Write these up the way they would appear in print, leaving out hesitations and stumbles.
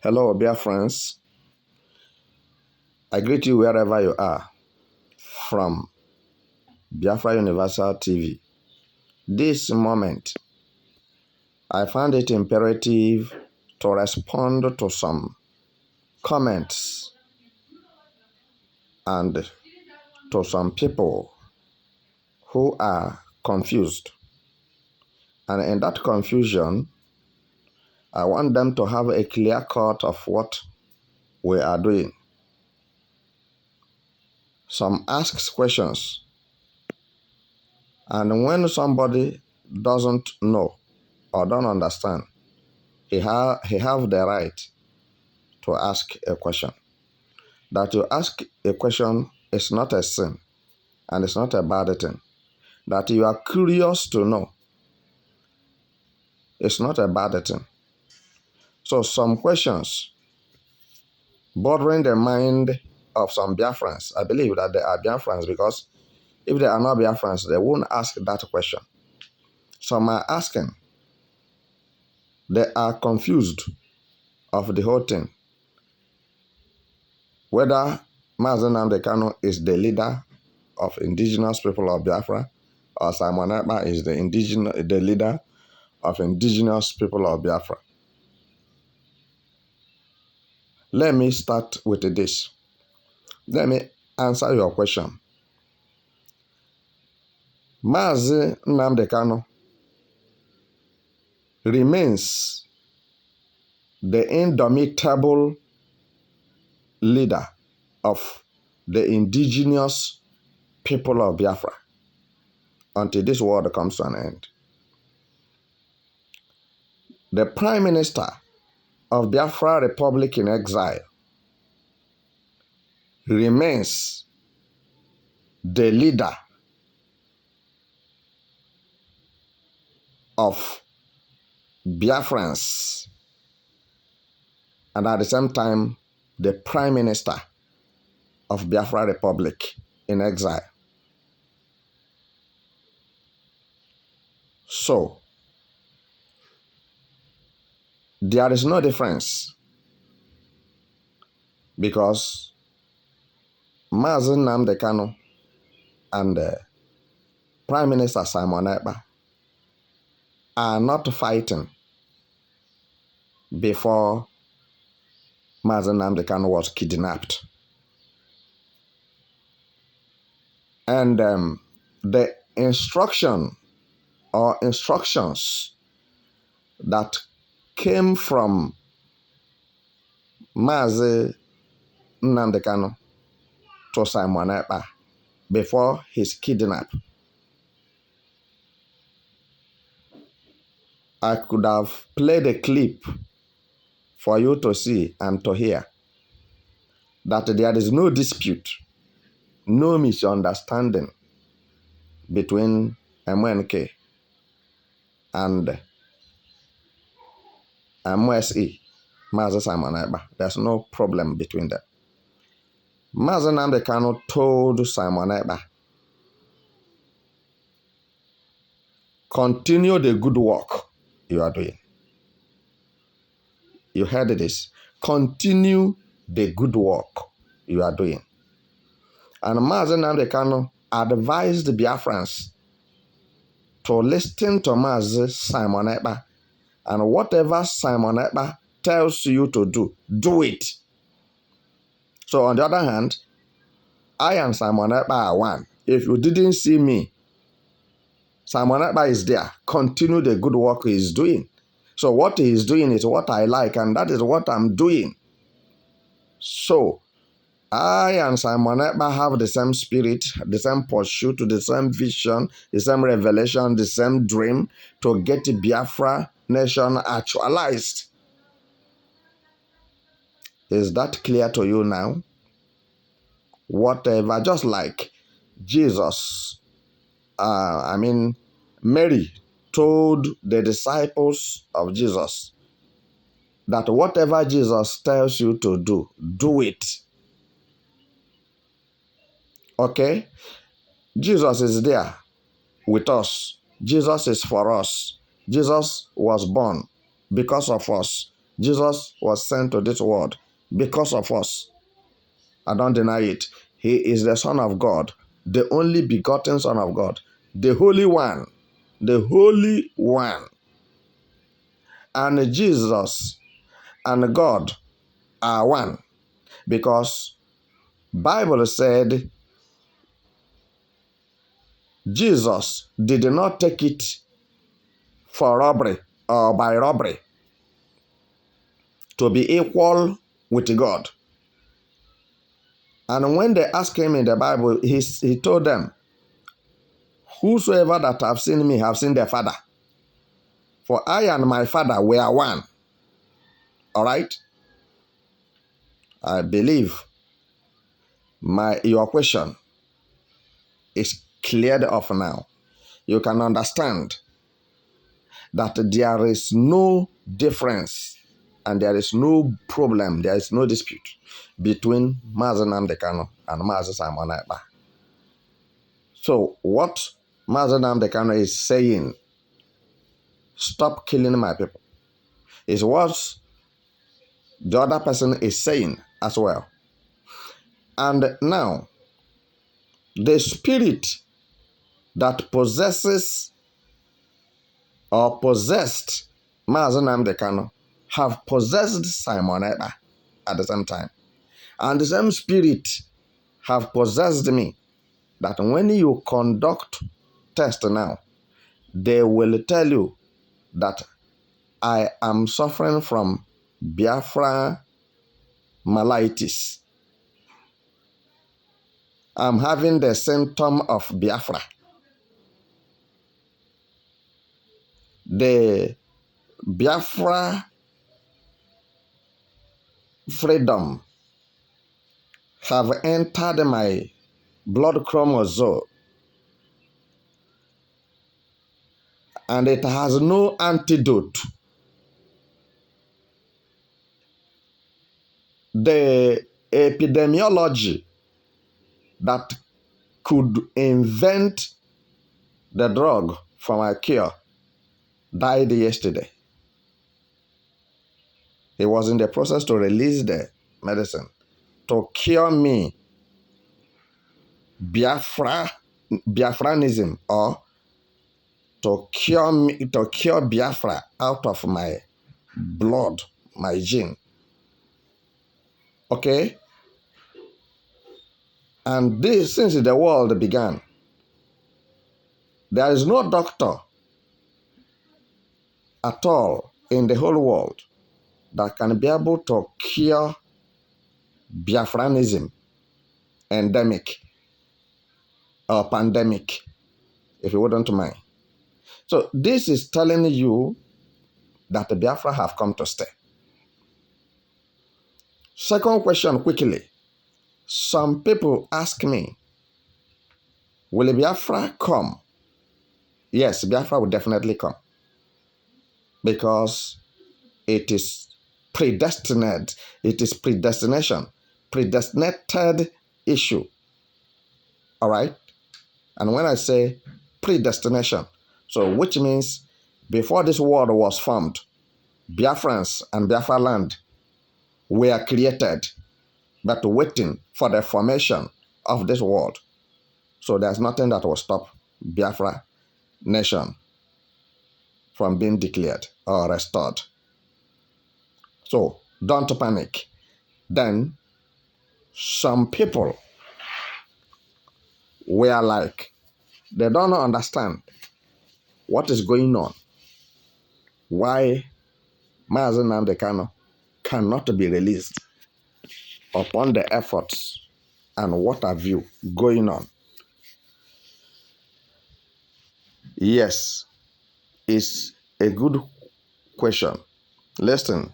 Hello, Biafrans. I greet you wherever you are from Biafra Universal TV. This moment, I found it imperative to respond to some comments and to some people who are confused. And in that confusion, I want them to have a clear cut of what we are doing. Some asks questions, and when somebody doesn't know or don't understand, he have the right to ask a question. That you ask a question is not a sin, and it's not a bad thing. That you are curious to know is not a bad thing. So some questions bothering the mind of some Biafrans, I believe that they are Biafrans, because if they are not Biafrans, they won't ask that question. Some are asking, they are confused of the whole thing. Whether Mazen Nnamdi Kanu is the leader of indigenous people of Biafra, or Simon Ekpa is the leader of indigenous people of Biafra. Let me start with this. Let me answer your question. Mazen Nnamdi Kanu remains the indomitable leader of the indigenous people of Biafra until this world comes to an end. The Prime Minister of Biafra Republic in exile remains the leader of Biafrans, and at the same time, the Prime Minister of Biafra Republic in exile. So, there is no difference, because Mazen Nnamdi Kanu and Prime Minister Simon Ekpa are not fighting before Mazen Nnamdi Kanu was kidnapped. And the instructions that came from Mazen Nnamdi Kanu to Simon Ekpa before his kidnap, I could have played a clip for you to see and to hear that there is no dispute, no misunderstanding between MNK and MSE, Mazen Simon Ekpa. There's no problem between them. Mazen Nnamdi Kanu told Simon Ekpa, continue the good work you are doing. You heard this. Continue the good work you are doing. And Mazen Nnamdi Kanu advised the Biafrans to listen to Mazen Simon Ekpa, and whatever Simon Ekpa tells you to do, do it. So on the other hand, I and Simon Ekpa are one. If you didn't see me, Simon Ekpa is there. Continue the good work he is doing. So what he is doing is what I like, and that is what I'm doing. So I and Simon Ekpa have the same spirit, the same pursuit, the same vision, the same revelation, the same dream to get the Biafra nation actualized. Is that clear to you now? Whatever, just like Jesus, Mary told the disciples of Jesus that whatever Jesus tells you to do, do it. Okay? Jesus is there with us. Jesus is for us. Jesus was born because of us. Jesus was sent to this world because of us. I don't deny it. He is the Son of God, the only begotten Son of God, the Holy One, the Holy One. And Jesus and God are one, because Bible said Jesus did not take it for robbery or by robbery to be equal with God. And when they asked him in the Bible, he told them, whosoever that have seen me have seen the Father. For I and my Father we are one. All right? I believe your question is cleared off now. You can understand that there is no difference and there is no problem, there is no dispute between Mazi Nnamdi Kanu and Mazi Simon Ekpa. So what Mazi Nnamdi Kanu is saying, stop killing my people, is what the other person is saying as well. And now, the spirit that possesses or possessed Mazi Nnamdi Kanu have possessed Simon Ekpa at the same time. And the same spirit have possessed me, that when you conduct test now, they will tell you that I am suffering from Biafra malaitis. I'm having the symptom of Biafra. The Biafra freedom have entered my blood chromosome, and it has no antidote. The epidemiology that could invent the drug for my cure died yesterday. He was in the process to release the medicine to cure me Biafranism, or to cure Biafra out of my blood, my gene. Okay? And this, since the world began, there is no doctor at all in the whole world that can be able to cure Biafranism, endemic or pandemic, if you wouldn't mind. So this is telling you that the Biafra have come to stay. Second question quickly. Some people ask me, will Biafra come? Yes, Biafra will definitely come, because it is predestined. It is predestination, predestinated issue. All right? And when I say predestination, so which means before this world was formed, Biafrans and Biafra land were created, but waiting for the formation of this world. So there's nothing that will stop Biafra nation from being declared or restored. So don't panic. Then some people were like, they don't understand what is going on. Why Mazi Nnamdi Kanu cannot be released upon the efforts and what have you going on. Yes, it's a good question. Listen,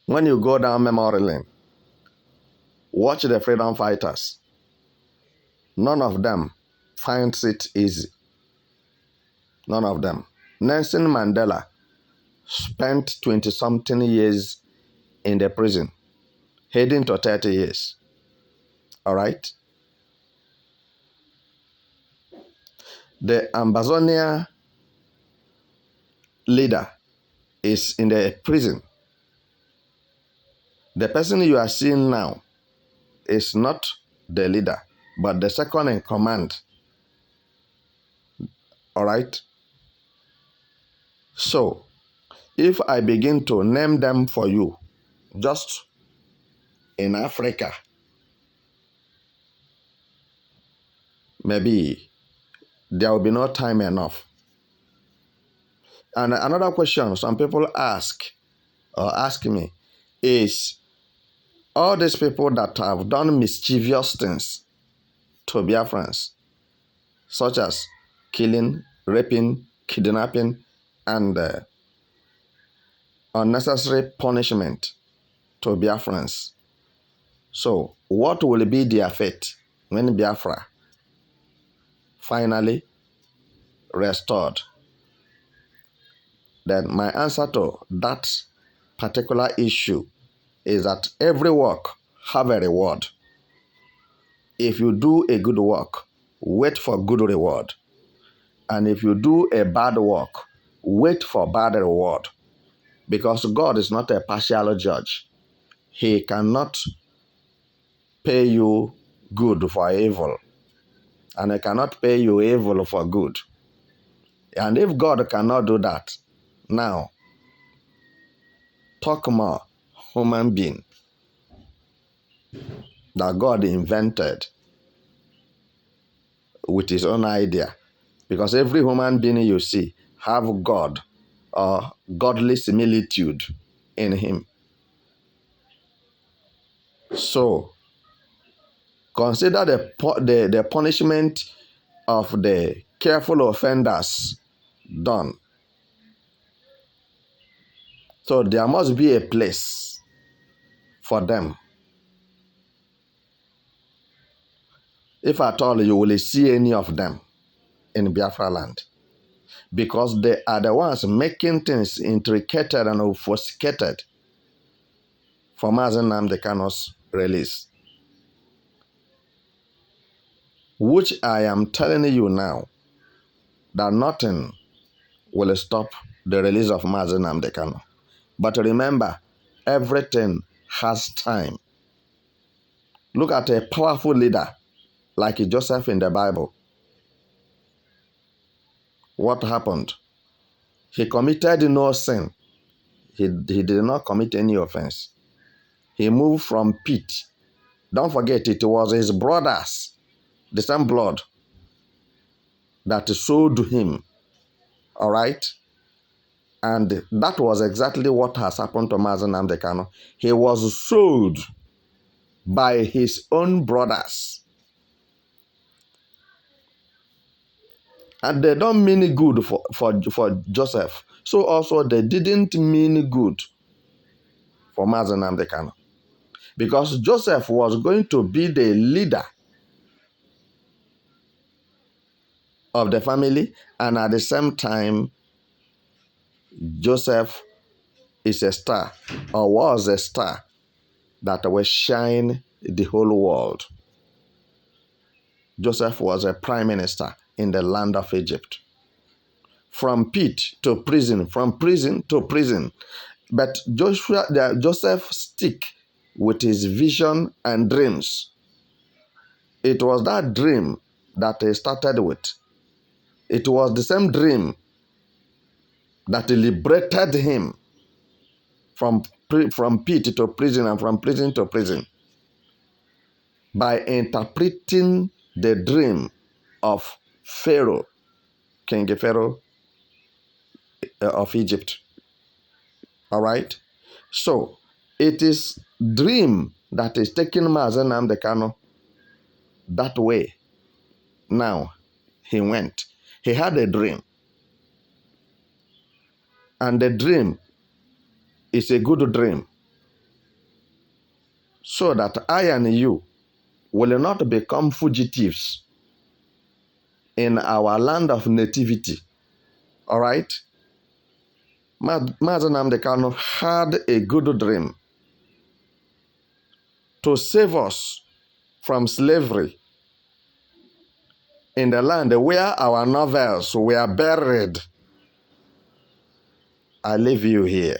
when you go down memory lane, watch the freedom fighters. None of them finds it easy. None of them. Nelson Mandela spent 20-something years in the prison, heading to 30 years. All right? The Ambazonia leader is in the prison. The person you are seeing now is not the leader, but the second in command. All right? So, if I begin to name them for you, just in Africa, maybe there will be no time enough. And another question some people ask me is, all these people that have done mischievous things to Biafrans, such as killing, raping, kidnapping, and unnecessary punishment to Biafrans. So, what will be their fate when Biafra finally restored? Then my answer to that particular issue is that every work have a reward. If you do a good work, wait for good reward. And if you do a bad work, wait for bad reward. Because God is not a partial judge. He cannot pay you good for evil. And he cannot pay you evil for good. And if God cannot do that, now, talk more human being that God invented with his own idea. Because every human being you see have God or godly similitude in him. So, consider the punishment of the careful offenders done. So, there must be a place for them. If at all you will see any of them in Biafra land. Because they are the ones making things intricate and obfuscated for Mazi Nnamdi Kanu's release. Which I am telling you now that nothing will stop the release of Mazi Nnamdi Kanu. But remember, everything has time. Look at a powerful leader like Joseph in the Bible. What happened? He committed no sin. He did not commit any offense. He moved from pit. Don't forget, it was his brothers, the same blood, that sold him. All right? And that was exactly what has happened to Mazi Nnamdi Kanu. He was sold by his own brothers. And they don't mean good for Joseph. So also they didn't mean good for Mazi Nnamdi Kanu. Because Joseph was going to be the leader of the family, and at the same time, Joseph is a star, or was a star, that will shine the whole world. Joseph was a prime minister in the land of Egypt. From pit to prison, from prison to prison. But Joseph stick with his vision and dreams. It was that dream that he started with. It was the same dream that liberated him from pit to prison and from prison to prison by interpreting the dream of Pharaoh, King Pharaoh of Egypt. All right? So, it is dream that is taking Mazi Nnamdi Kanu that way. Now, he went. He had a dream. And the dream is a good dream. So that I and you will not become fugitives in our land of nativity. All right? Mazi Nnamdi Kanu had a good dream to save us from slavery in the land where our novels were buried I leave you here.